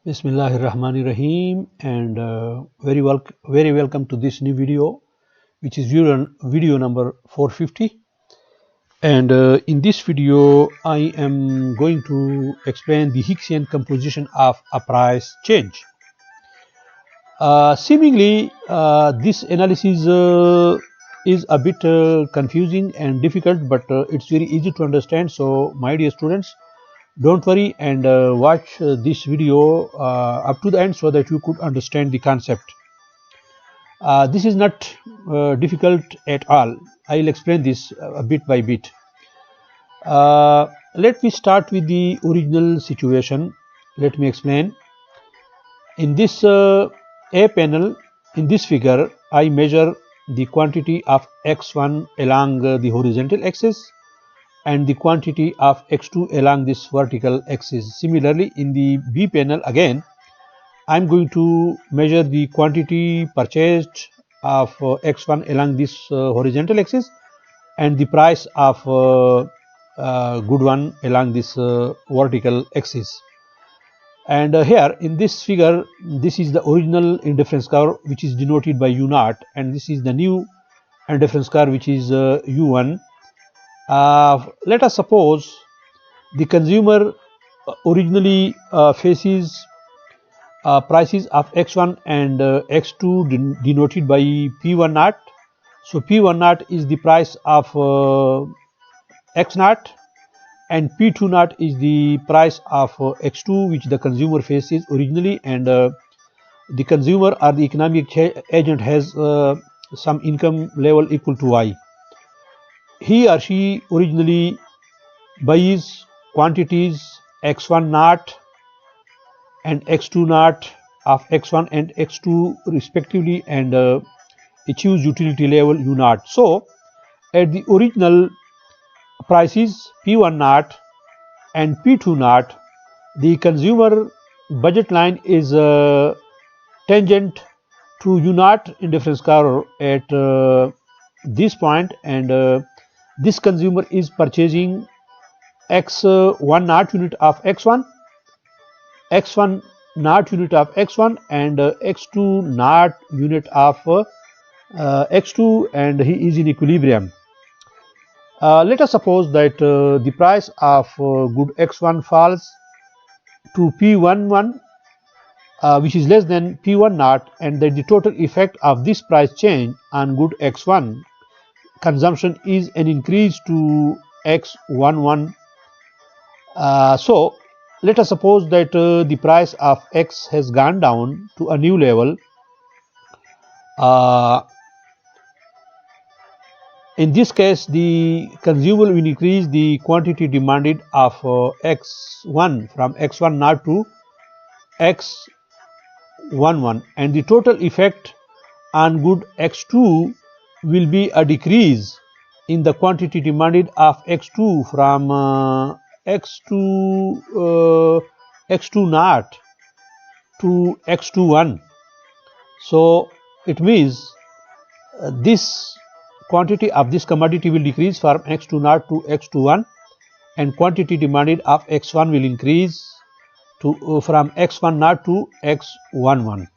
Bismillahirrahmanirrahim, and very welcome to this new video, which is video number 450. And in this video, I am going to explain the Hicksian composition of a price change. Seemingly, this analysis is a bit confusing and difficult, but it's very easy to understand. So, my dear students, don't worry and watch this video up to the end so that you could understand the concept. This is not difficult at all. I'll explain this bit by bit. Let me start with the original situation. Let me explain. In this A panel, in this figure, I measure the quantity of x1 along the horizontal axis and the quantity of x2 along this vertical axis. Similarly, in the B panel, again I am going to measure the quantity purchased of x1 along this horizontal axis and the price of good one along this vertical axis. And here in this figure, this is the original indifference curve, which is denoted by U0, and this is the new indifference curve, which is U1. Let us suppose the consumer originally faces prices of x1 and x2 denoted by P1 naught. So P1 naught is the price of x naught, and P2 naught is the price of x2, which the consumer faces originally, and the consumer or the economic agent has some income level equal to y. He or she originally buys quantities x1 naught and x2 naught of x1 and x2 respectively, and achieves utility level u naught. So at the original prices P1 naught and P2 naught, the consumer budget line is tangent to u naught indifference curve at this point, and this consumer is purchasing x1 naught unit of x1, x1 naught unit of x1, and x2 naught unit of x2, and he is in equilibrium. Let us suppose that the price of good x1 falls to P11, which is less than P1 naught, and that the total effect of this price change on good x1 consumption is an increase to x11. So let us suppose that the price of x has gone down to a new level. In this case, the consumer will increase the quantity demanded of x1 from x1 naught to x11, and the total effect on good x2 will be a decrease in the quantity demanded of x2 from x2 naught to x21. So it means this quantity of this commodity will decrease from x2 naught to x21, and quantity demanded of x1 will increase to from x1 naught to x11.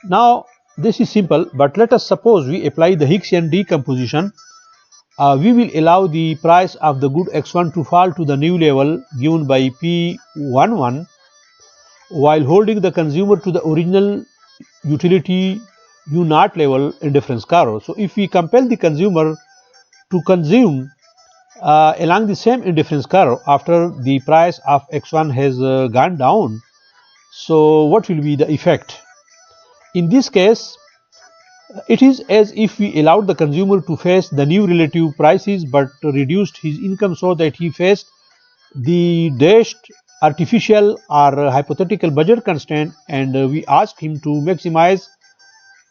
Now this is simple, but let us suppose we apply the Hicksian decomposition. We will allow the price of the good x1 to fall to the new level given by P11, while holding the consumer to the original utility u naught level indifference curve. So if we compel the consumer to consume along the same indifference curve after the price of x1 has gone down, so what will be the effect? In this case, it is as if we allowed the consumer to face the new relative prices but reduced his income so that he faced the dashed artificial or hypothetical budget constraint, and we asked him to maximize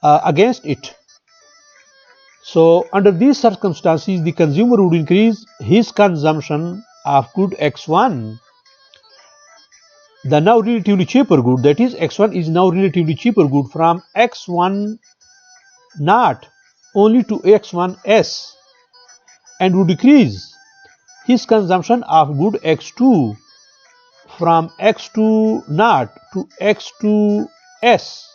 against it. So under these circumstances, the consumer would increase his consumption of good x1, the now relatively cheaper good, that is x1 is now relatively cheaper good, from x1 naught only to x1s, and would decrease his consumption of good x2 from x2 naught to x2 s,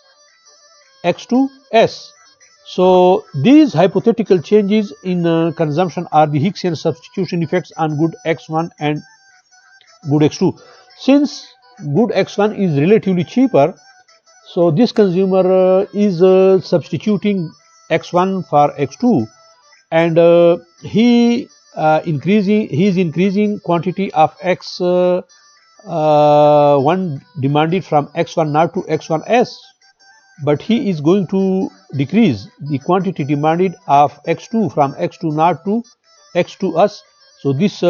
So these hypothetical changes in consumption are the Hicksian substitution effects on good x1 and good x2. Since good x1 is relatively cheaper, so this consumer is substituting x1 for x2, and he is increasing quantity of x1 demanded from x1 naught to x1 s, but he is going to decrease the quantity demanded of x2 from x2 naught to x2 s. So this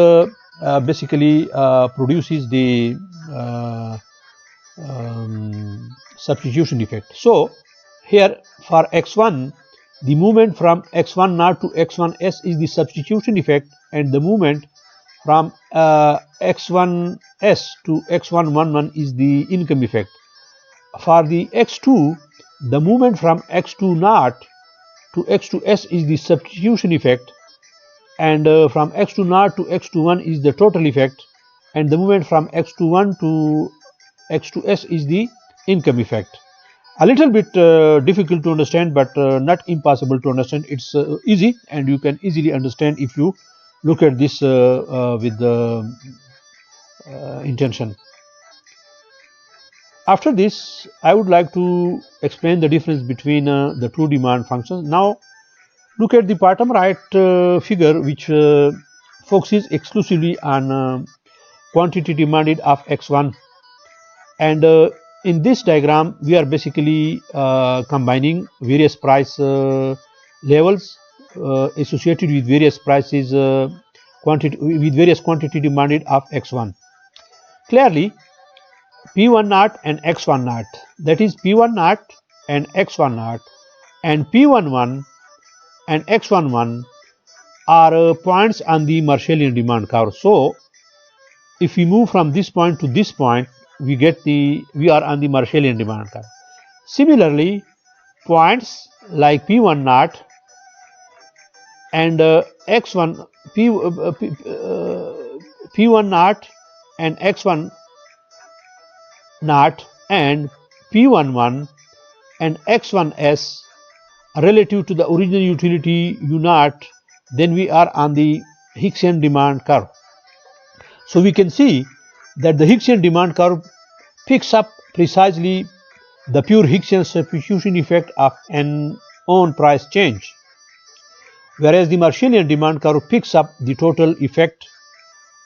basically produces the substitution effect. So here for x1, the movement from x1 naught to x1 s is the substitution effect, and the movement from x1 s to x1 11 is the income effect. For the x2, the movement from x2 naught to x2 s is the substitution effect, and from x2 naught to x2 1 is the total effect, and the movement from x2 1 to x2 s is the income effect. A little bit difficult to understand, but not impossible to understand. It's easy, and you can easily understand if you look at this with the intention. After this, I would like to explain the difference between the two demand functions. Now look at the bottom right figure, which focuses exclusively on quantity demanded of x1, and in this diagram we are basically combining various price levels associated with various prices quantity demanded of x1. Clearly, P1 naught and x1 naught, that is P1 naught and x1 naught, and P11 and x11 are points on the Marshallian demand curve. So if we move from this point to this point, we are on the Marshallian demand curve. Similarly, points like P1 naught and x1 P1 naught and x1 naught and P11 and x1s relative to the original utility u naught, then we are on the Hicksian demand curve. So we can see that the Hicksian demand curve picks up precisely the pure Hicksian substitution effect of an own price change, whereas the Marshallian demand curve picks up the total effect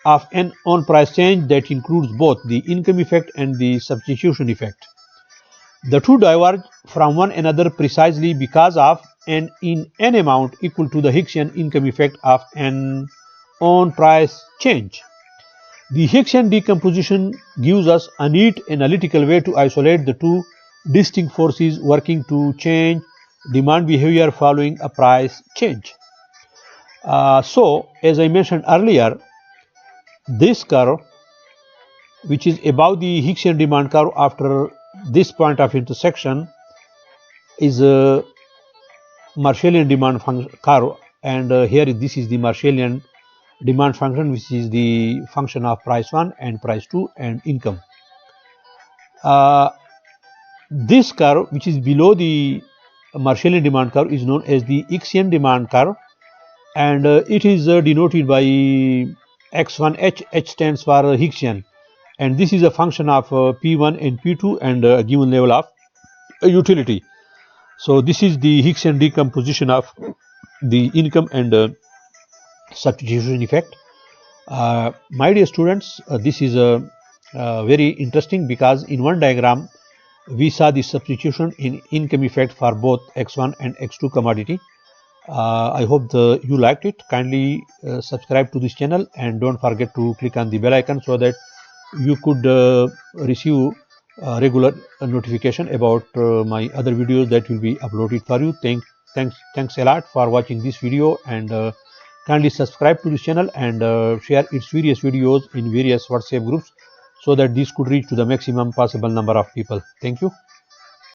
of an own price change that includes both the income effect and the substitution effect. The two diverge from one another precisely because of an amount equal to the Hicksian income effect of an own price change. The Hicksian decomposition gives us a neat analytical way to isolate the two distinct forces working to change demand behavior following a price change. So, as I mentioned earlier, this curve, which is above the Hicksian demand curve after this point of intersection, is a Marshallian demand curve, and here this is the Marshallian demand function, which is the function of price 1 and price 2 and income. This curve, which is below the Marshallian demand curve, is known as the Hicksian demand curve, and it is denoted by x1h. H stands for Hicksian, and this is a function of P1 and P2 and a given level of utility. So this is the Hicksian decomposition of the income and substitution effect. My dear students, this is very interesting because in one diagram we saw the substitution in income effect for both x1 and x2 commodity. I hope you liked it. Kindly subscribe to this channel and don't forget to click on the bell icon so that you could receive regular notification about my other videos that will be uploaded for you. Thanks a lot for watching this video, and kindly subscribe to this channel and share its various videos in various WhatsApp groups so that this could reach to the maximum possible number of people. Thank you.